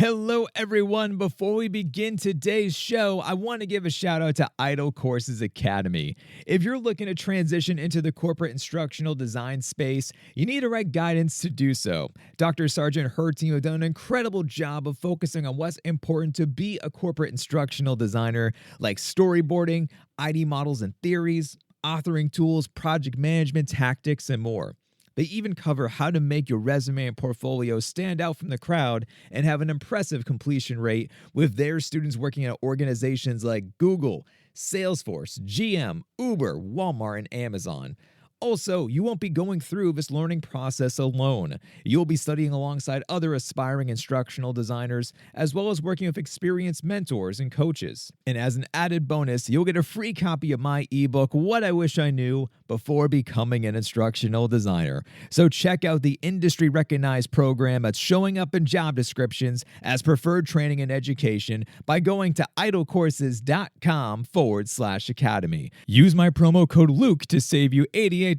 Hello, everyone. Before we begin today's show, I want to give a shout out to Idle Courses Academy. If you're looking to transition into the corporate instructional design space, you need the right guidance to do so. Dr. Sargent and her team have done an incredible job of focusing on what's important to be a corporate instructional designer, like storyboarding, ID models and theories, authoring tools, project management tactics, and more. They even cover how to make your resume and portfolio stand out from the crowd and have an impressive completion rate with their students working at organizations like Google, Salesforce, GM, Uber, Walmart, and Amazon. Also, you won't be going through this learning process alone. You'll be studying alongside other aspiring instructional designers, as well as working with experienced mentors and coaches. And as an added bonus, you'll get a free copy of my ebook, What I Wish I Knew Before Becoming an Instructional Designer. So check out the industry-recognized program that's showing up in job descriptions as preferred training and education by going to idlecourses.com/academy. Use my promo code Luke to save you $88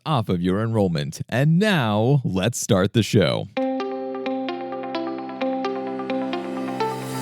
off of your enrollment. And now, let's start the show.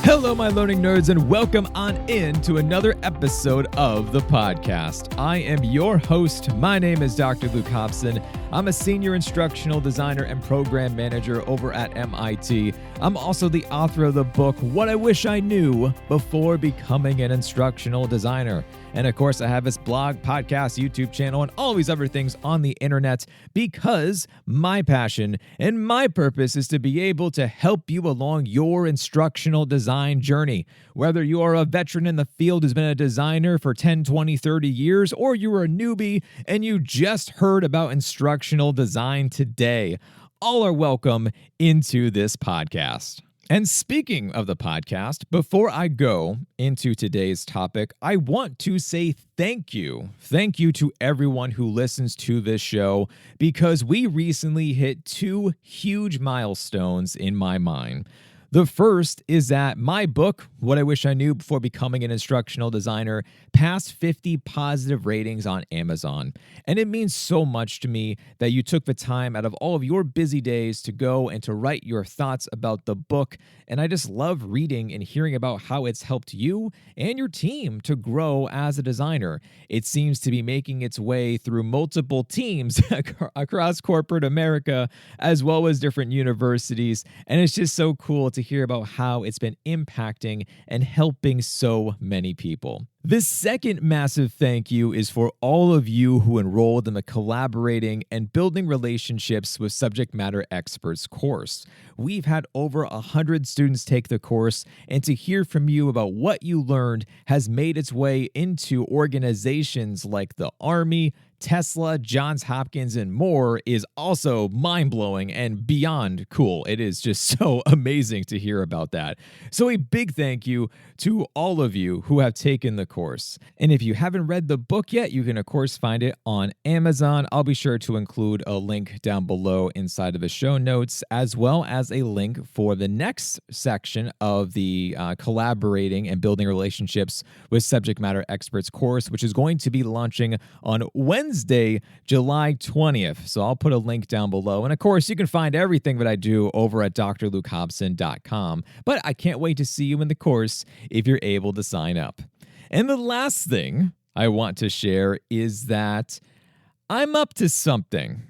Hello, my learning nerds, and welcome on in to another episode of the podcast. I am your host. My name is Dr. Luke Hobson. I'm a senior instructional designer and program manager over at MIT. I'm also the author of the book, What I Wish I Knew Before Becoming an Instructional Designer. And of course, I have this blog, podcast, YouTube channel, and all these other things on the internet because my passion and my purpose is to be able to help you along your instructional design journey. Whether you are a veteran in the field who's been a designer for 10, 20, 30 years, or you're a newbie and you just heard about instructional design today, all are welcome into this podcast. And speaking of the podcast, before I go into today's topic, I want to say thank you. Thank you to everyone who listens to this show because we recently hit two huge milestones in my mind. The first is that my book, What I Wish I Knew Before Becoming an Instructional Designer, passed 50 positive ratings on Amazon. And it means so much to me that you took the time out of all of your busy days to go and to write your thoughts about the book. And I just love reading and hearing about how it's helped you and your team to grow as a designer. It seems to be making its way through multiple teams across corporate America, as well as different universities. And it's just so cool to hear about how it's been impacting and helping so many people. This second massive thank you is for all of you who enrolled in the Collaborating and Building Relationships with Subject Matter Experts course. We've had over 100 students take the course, and to hear from you about what you learned has made its way into organizations like the Army, Tesla, Johns Hopkins, and more is also mind-blowing and beyond cool. It is just so amazing to hear about that. So a big thank you to all of you who have taken the course. And if you haven't read the book yet, you can of course find it on Amazon. I'll be sure to include a link down below inside of the show notes, as well as a link for the next section of the Collaborating and Building Relationships with Subject Matter Experts course, which is going to be launching on Wednesday, July 20th. So I'll put a link down below. And of course, you can find everything that I do over at drlukehobson.com. But I can't wait to see you in the course if you're able to sign up. And the last thing I want to share is that I'm up to something.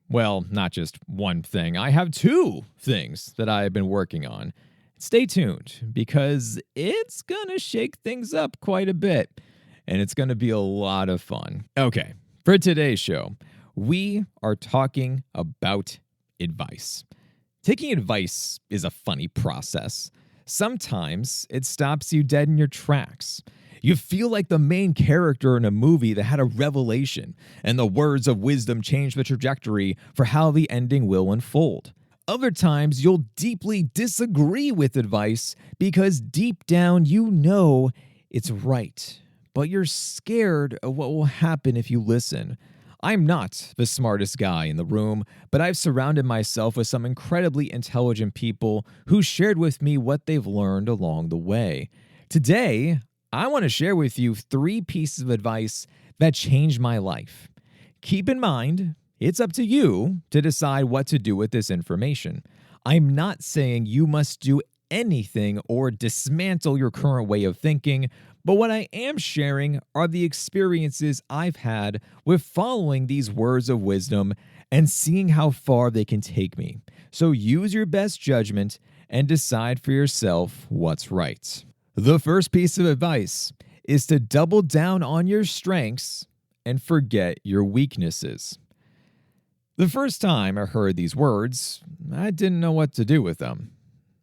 Well, not just one thing. I have two things that I've been working on. Stay tuned because it's going to shake things up quite a bit. And it's going to be a lot of fun. Okay, for today's show, we are talking about advice. Taking advice is a funny process. Sometimes it stops you dead in your tracks. You feel like the main character in a movie that had a revelation, and the words of wisdom change the trajectory for how the ending will unfold. Other times, you'll deeply disagree with advice because deep down you know it's right, but you're scared of what will happen if you listen. I'm not the smartest guy in the room, but I've surrounded myself with some incredibly intelligent people who shared with me what they've learned along the way. Today, I want to share with you 3 pieces of advice that changed my life. Keep in mind, it's up to you to decide what to do with this information. I'm not saying you must do anything or dismantle your current way of thinking, but what I am sharing are the experiences I've had with following these words of wisdom and seeing how far they can take me. So use your best judgment and decide for yourself what's right. The first piece of advice is to double down on your strengths and forget your weaknesses. The first time I heard these words, I didn't know what to do with them.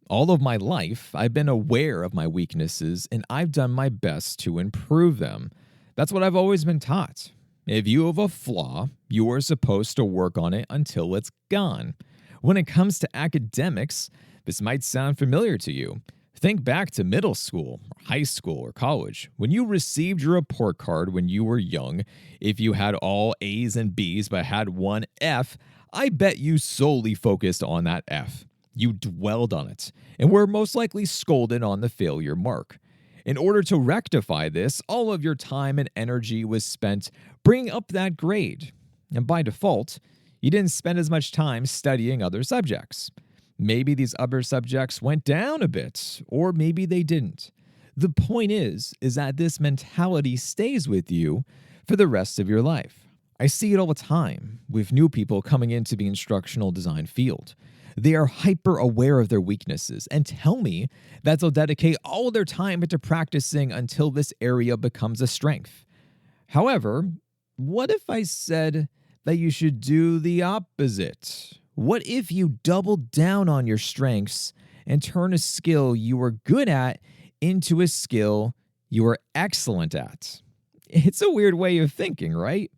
All of my life, I've been aware of my weaknesses and I've done my best to improve them. That's what I've always been taught. If you have a flaw, you are supposed to work on it until it's gone. When it comes to academics, this might sound familiar to you. Think back to middle school, or high school, or college. When you received your report card when you were young, if you had all A's and B's but had one F, I bet you solely focused on that F. You dwelled on it, and were most likely scolded on the failure mark. In order to rectify this, all of your time and energy was spent bringing up that grade. And by default, you didn't spend as much time studying other subjects. Maybe these other subjects went down a bit, or maybe they didn't. The point is that this mentality stays with you for the rest of your life. I see it all the time with new people coming into the instructional design field. They are hyper aware of their weaknesses and tell me that they'll dedicate all of their time into practicing until this area becomes a strength. However, what if I said that you should do the opposite? What if you double down on your strengths and turn a skill you are good at into a skill you are excellent at? It's a weird way of thinking, right?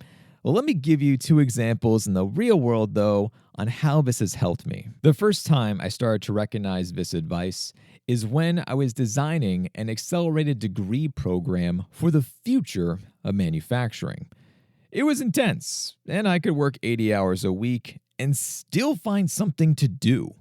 Well, let me give you 2 examples in the real world, though, on how this has helped me. The first time I started to recognize this advice is when I was designing an accelerated degree program for the future of manufacturing. It was intense, and I could work 80 hours a week and still find something to do.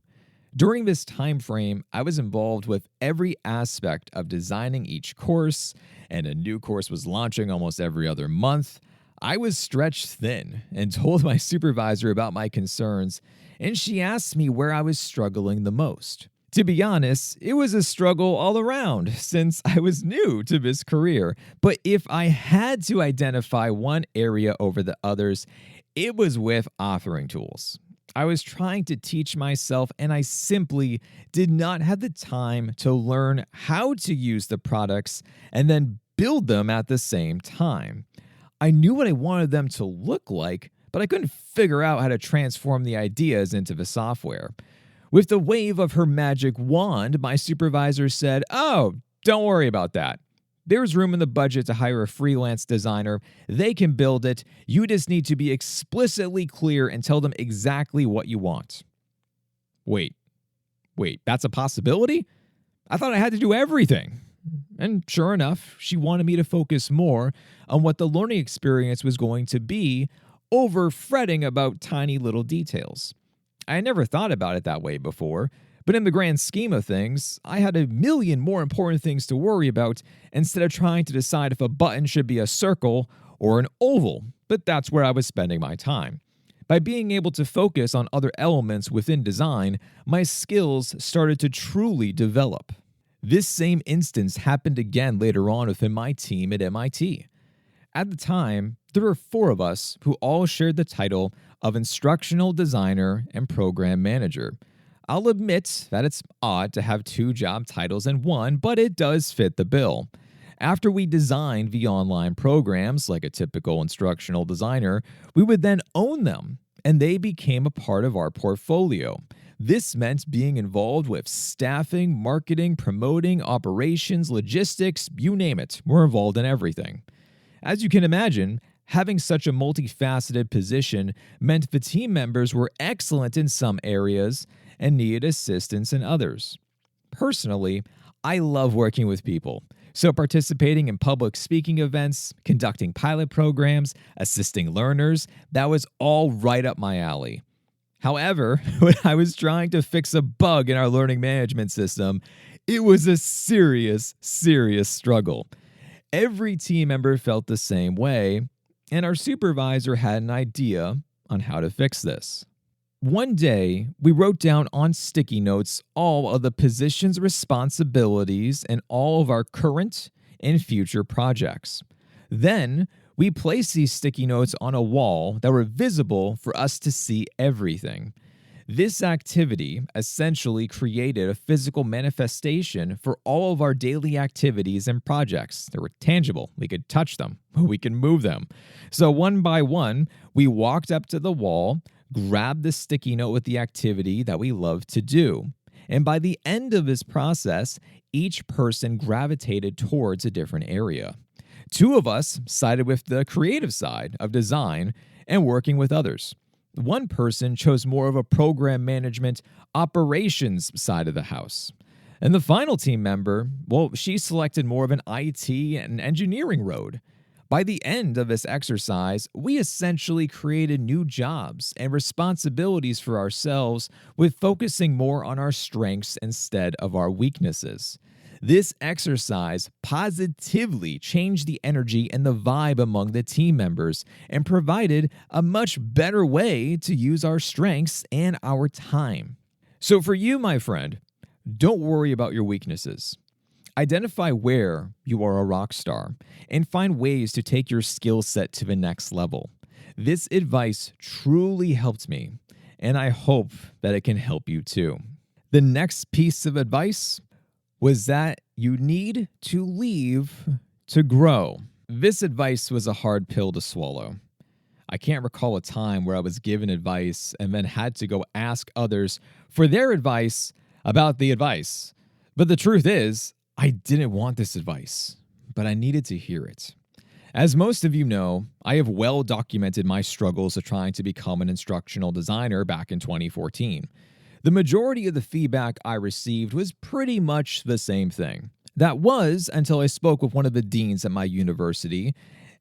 During this time frame, I was involved with every aspect of designing each course, and a new course was launching almost every other month. I was stretched thin and told my supervisor about my concerns, and she asked me where I was struggling the most. To be honest, it was a struggle all around since I was new to this career. But if I had to identify one area over the others, it was with authoring tools. I was trying to teach myself, and I simply did not have the time to learn how to use the products and then build them at the same time. I knew what I wanted them to look like, but I couldn't figure out how to transform the ideas into the software. With the wave of her magic wand, my supervisor said, "Oh, don't worry about that. There's room in the budget to hire a freelance designer. They can build it. You just need to be explicitly clear and tell them exactly what you want." Wait, that's a possibility? I thought I had to do everything. And sure enough, she wanted me to focus more on what the learning experience was going to be over fretting about tiny little details. I had never thought about it that way before, but in the grand scheme of things, I had a million more important things to worry about instead of trying to decide if a button should be a circle or an oval, but that's where I was spending my time. By being able to focus on other elements within design, my skills started to truly develop. This same instance happened again later on within my team at MIT. At the time, there were 4 of us who all shared the title of instructional designer and program manager. I'll admit that it's odd to have 2 job titles in one, but it does fit the bill. After we designed the online programs like a typical instructional designer, we would then own them, and they became a part of our portfolio. This meant being involved with staffing, marketing, promoting, operations, logistics, you name it. We're involved in everything. As you can imagine, having such a multifaceted position meant the team members were excellent in some areas and needed assistance in others. Personally, I love working with people, so participating in public speaking events, conducting pilot programs, assisting learners, that was all right up my alley. However, when I was trying to fix a bug in our learning management system, it was a serious struggle. Every team member felt the same way, and our supervisor had an idea on how to fix this. One day, we wrote down on sticky notes all of the positions' responsibilities and all of our current and future projects. Then, we placed these sticky notes on a wall that were visible for us to see everything. This activity essentially created a physical manifestation for all of our daily activities and projects. They were tangible. We could touch them. We could move them. So one by one, we walked up to the wall, grabbed the sticky note with the activity that we love to do. And by the end of this process, each person gravitated towards a different area. Two of us sided with the creative side of design and working with others. One person chose more of a program management operations side of the house. And the final team member, well, she selected more of an IT and engineering road. By the end of this exercise, we essentially created new jobs and responsibilities for ourselves with focusing more on our strengths instead of our weaknesses. This exercise positively changed the energy and the vibe among the team members and provided a much better way to use our strengths and our time. So for you, my friend, don't worry about your weaknesses. Identify where you are a rock star and find ways to take your skill set to the next level. This advice truly helped me, and I hope that it can help you too. The next piece of advice was that you need to leave to grow. This advice was a hard pill to swallow. I can't recall a time where I was given advice and then had to go ask others for their advice about the advice. But the truth is, I didn't want this advice, but I needed to hear it. As most of you know, I have well documented my struggles of trying to become an instructional designer back in 2014. The majority of the feedback I received was pretty much the same thing. That was until I spoke with one of the deans at my university,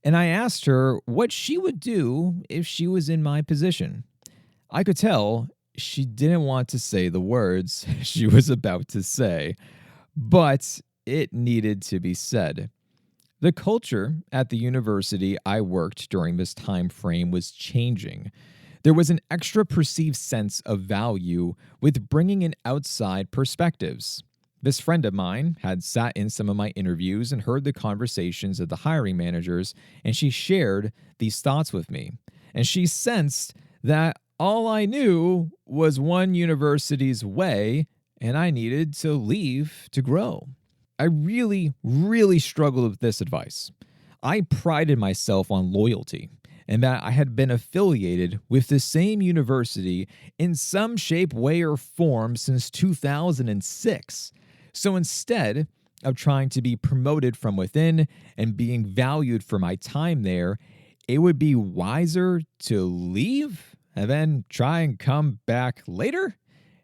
and I asked her what she would do if she was in my position. I could tell she didn't want to say the words she was about to say, but it needed to be said. The culture at the university I worked during this time frame was changing. There was an extra perceived sense of value with bringing in outside perspectives. This friend of mine had sat in some of my interviews and heard the conversations of the hiring managers, and she shared these thoughts with me. And she sensed that all I knew was one university's way, and I needed to leave to grow. I really struggled with this advice. I prided myself on loyalty and that I had been affiliated with the same university in some shape, way, or form since 2006. So instead of trying to be promoted from within and being valued for my time there, it would be wiser to leave and then try and come back later?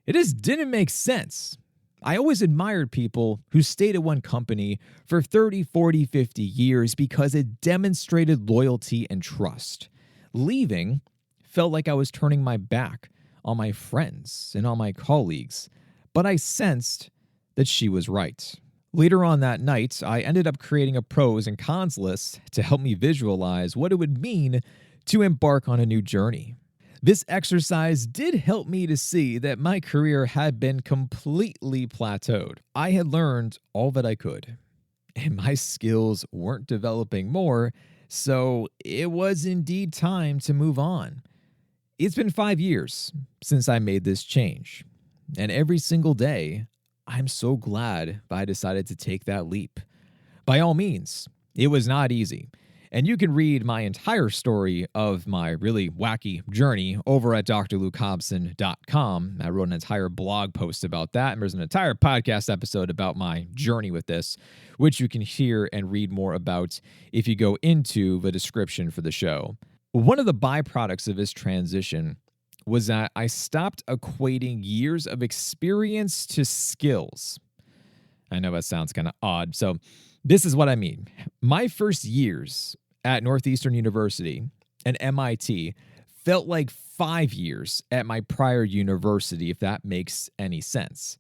It just didn't make sense. I always admired people who stayed at one company for 30, 40, 50 years because it demonstrated loyalty and trust. Leaving felt like I was turning my back on my friends and on my colleagues, but I sensed that she was right. Later on that night, I ended up creating a pros and cons list to help me visualize what it would mean to embark on a new journey. This exercise did help me to see that my career had been completely plateaued. I had learned all that I could, and my skills weren't developing more, so it was indeed time to move on. It's been 5 years since I made this change, and every single day, I'm so glad I decided to take that leap. By all means, it was not easy. And you can read my entire story of my really wacky journey over at drlukehobson.com. I wrote an entire blog post about that, and there's an entire podcast episode about my journey with this, which you can hear and read more about if you go into the description for the show. One of the byproducts of this transition was that I stopped equating years of experience to skills. I know that sounds kind of odd, so this is what I mean. My first years at Northeastern University and MIT felt like 5 years at my prior university, if that makes any sense.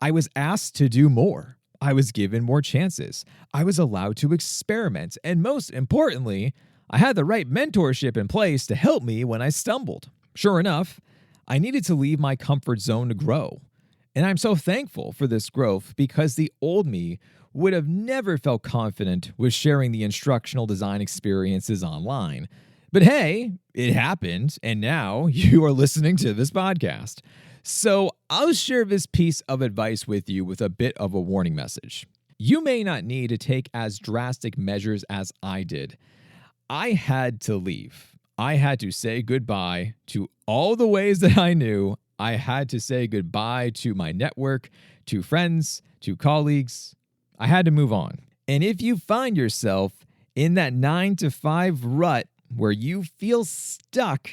I was asked to do more. I was given more chances. I was allowed to experiment. And most importantly, I had the right mentorship in place to help me when I stumbled. Sure enough, I needed to leave my comfort zone to grow. And I'm so thankful for this growth because the old me would have never felt confident with sharing the instructional design experiences online. But hey, it happened, and now you are listening to this podcast. So I'll share this piece of advice with you with a bit of a warning message. You may not need to take as drastic measures as I did. I had to leave. I had to say goodbye to all the ways that I knew. I had to say goodbye to my network, to friends, to colleagues. I had to move on. And if you find yourself in that 9-to-5 rut where you feel stuck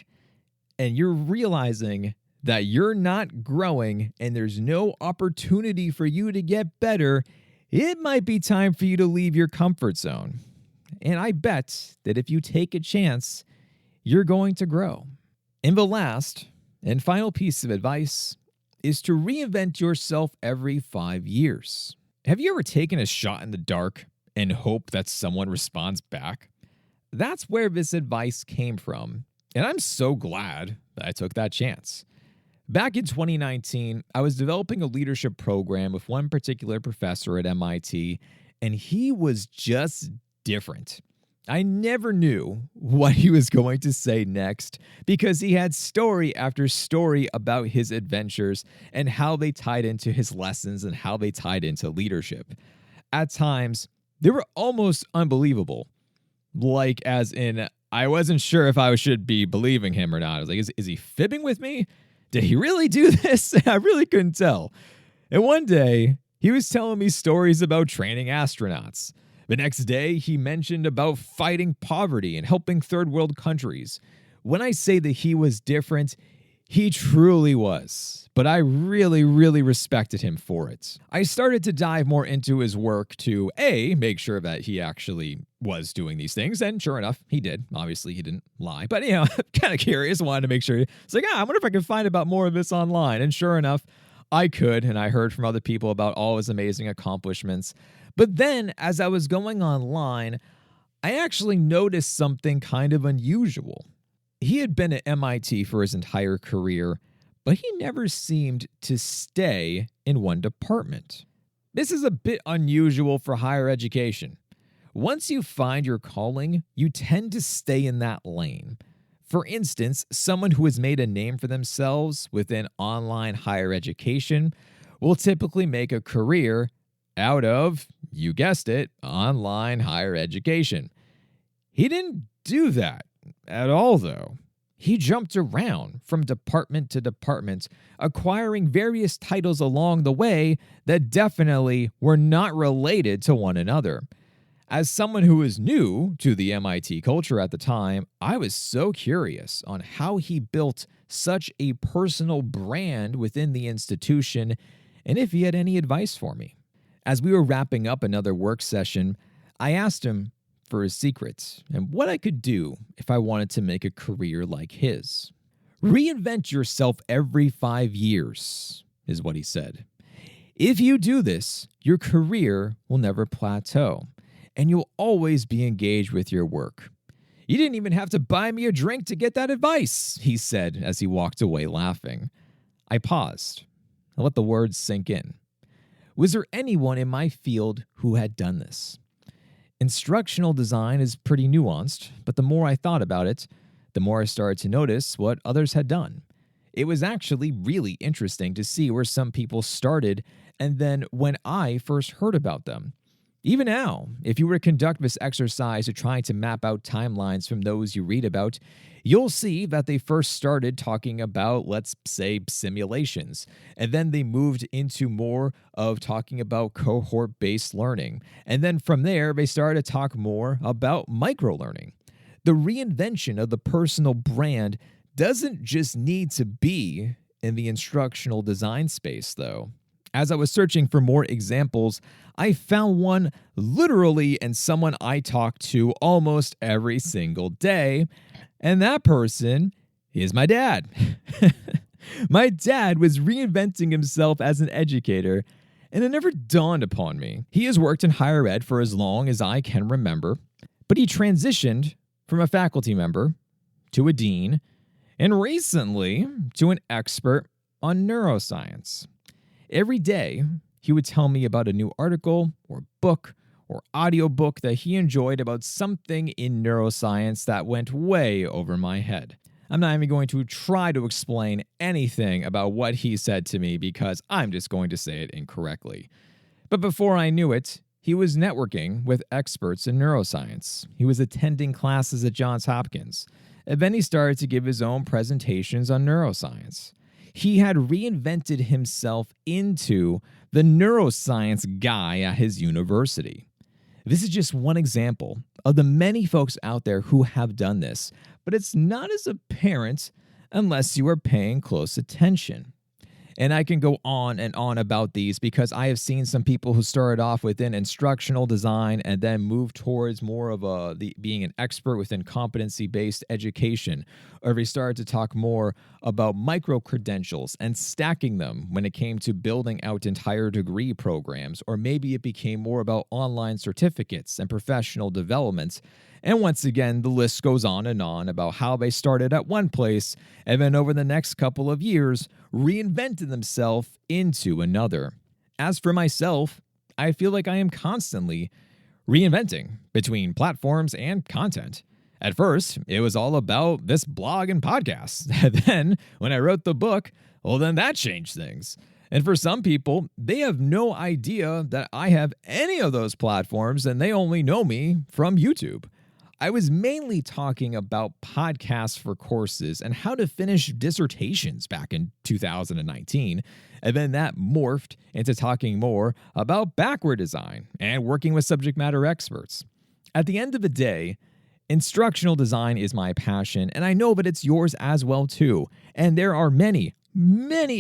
and you're realizing that you're not growing and there's no opportunity for you to get better, it might be time for you to leave your comfort zone. And I bet that if you take a chance, you're going to grow. And the last and final piece of advice is to reinvent yourself every 5 years. Have you ever taken a shot in the dark and hoped that someone responds back? That's where this advice came from, and I'm so glad that I took that chance. Back in 2019, I was developing a leadership program with one particular professor at MIT, and he was just different. I never knew what he was going to say next because he had story after story about his adventures and how they tied into his lessons and how they tied into leadership. At times, they were almost unbelievable. Like, as in, I wasn't sure if I should be believing him or not. I was like, is he fibbing with me? Did he really do this? I really couldn't tell. And one day, he was telling me stories about training astronauts. The next day, he mentioned about fighting poverty and helping third world countries. When I say that he was different, he truly was. But I really, really respected him for it. I started to dive more into his work to, A, make sure that he actually was doing these things. And sure enough, he did. Obviously, he didn't lie. But, I'm kind of curious. Wanted to make sure. It's like, I wonder if I can find about more of this online. And sure enough, I could. And I heard from other people about all his amazing accomplishments. But then, as I was going online, I actually noticed something kind of unusual. He had been at MIT for his entire career, but he never seemed to stay in one department. This is a bit unusual for higher education. Once you find your calling, you tend to stay in that lane. For instance, someone who has made a name for themselves within online higher education will typically make a career out of, you guessed it, online higher education. He didn't do that at all, though. He jumped around from department to department, acquiring various titles along the way that definitely were not related to one another. As someone who was new to the MIT culture at the time, I was so curious on how he built such a personal brand within the institution and if he had any advice for me. As we were wrapping up another work session, I asked him for his secrets and what I could do if I wanted to make a career like his. Reinvent yourself every 5 years, is what he said. If you do this, your career will never plateau, and you'll always be engaged with your work. You didn't even have to buy me a drink to get that advice, he said as he walked away laughing. I paused. I let the words sink in. Was there anyone in my field who had done this? Instructional design is pretty nuanced, but the more I thought about it, the more I started to notice what others had done. It was actually really interesting to see where some people started and then when I first heard about them. Even now, if you were to conduct this exercise of trying to map out timelines from those you read about, you'll see that they first started talking about, let's say, simulations, and then they moved into more of talking about cohort-based learning. And then from there, they started to talk more about microlearning. The reinvention of the personal brand doesn't just need to be in the instructional design space, though. As I was searching for more examples, I found one literally and someone I talk to almost every single day, and that person is my dad. My dad was reinventing himself as an educator, and it never dawned upon me. He has worked in higher ed for as long as I can remember, but he transitioned from a faculty member to a dean, and recently to an expert on neuroscience. Every day, he would tell me about a new article or book or audiobook that he enjoyed about something in neuroscience that went way over my head. I'm not even going to try to explain anything about what he said to me because I'm just going to say it incorrectly. But before I knew it, he was networking with experts in neuroscience. He was attending classes at Johns Hopkins. And then he started to give his own presentations on neuroscience. He had reinvented himself into the neuroscience guy at his university. This is just one example of the many folks out there who have done this, but it's not as apparent unless you are paying close attention. And I can go on and on about these because I have seen some people who started off within instructional design and then moved towards more of being an expert within competency-based education. Or they started to talk more about micro-credentials and stacking them when it came to building out entire degree programs. Or maybe it became more about online certificates and professional development. And once again, the list goes on and on about how they started at one place and then over the next couple of years reinvented themselves into another. As for myself, I feel like I am constantly reinventing between platforms and content. At first, it was all about this blog and podcast. And then when I wrote the book, well, then that changed things. And for some people, they have no idea that I have any of those platforms and they only know me from YouTube. I was mainly talking about podcasts for courses and how to finish dissertations back in 2019, and then that morphed into talking more about backward design and working with subject matter experts. At the end of the day, instructional design is my passion, and I know that it's yours as well too, and there are many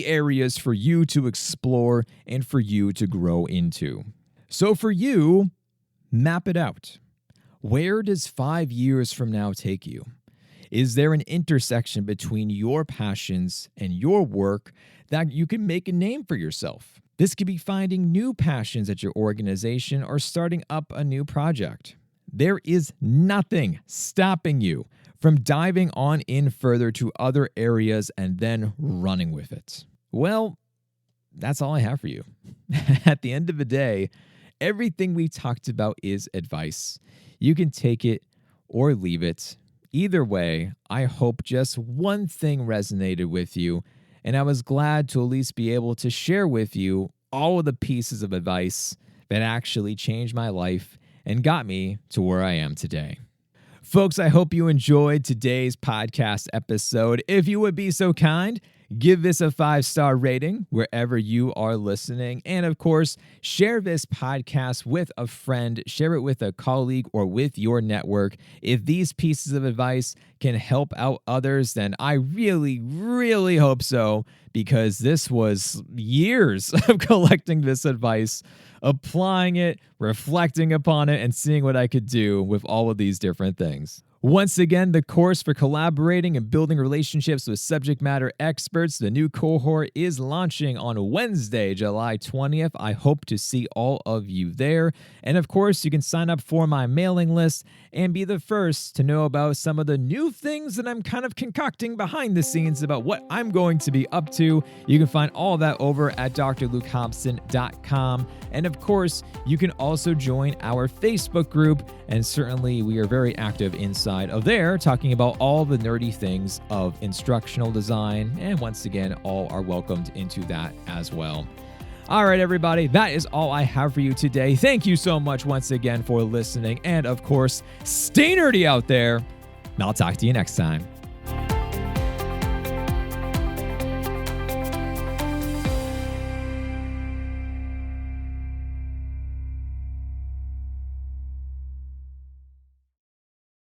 areas for you to explore and for you to grow into. So for you, map it out. Where does 5 years from now take you? Is there an intersection between your passions and your work that you can make a name for yourself? This could be finding new passions at your organization or starting up a new project. There is nothing stopping you from diving on in further to other areas and then running with it. Well, that's all I have for you. At the end of the day, everything we talked about is advice. You can take it or leave it. Either way, I hope just one thing resonated with you, and I was glad to at least be able to share with you all of the pieces of advice that actually changed my life and got me to where I am today. Folks, I hope you enjoyed today's podcast episode. If you would be so kind, give this a 5-star rating wherever you are listening. And of course, share this podcast with a friend, share it with a colleague or with your network. If these pieces of advice can help out others, then I really hope so, because this was years of collecting this advice, applying it, reflecting upon it, and seeing what I could do with all of these different things. Once again, the course for collaborating and building relationships with subject matter experts, the new cohort is launching on Wednesday, July 20th. I hope to see all of you there. And of course, you can sign up for my mailing list and be the first to know about some of the new things that I'm kind of concocting behind the scenes about what I'm going to be up to. You can find all that over at drlukehobson.com. And of course, you can also join our Facebook group, and certainly we are very active inside of there, talking about all the nerdy things of instructional design. And once again, all are welcomed into that as well. All right, everybody, that is all I have for you today. Thank you so much once again for listening. And of course, stay nerdy out there. And I'll talk to you next time.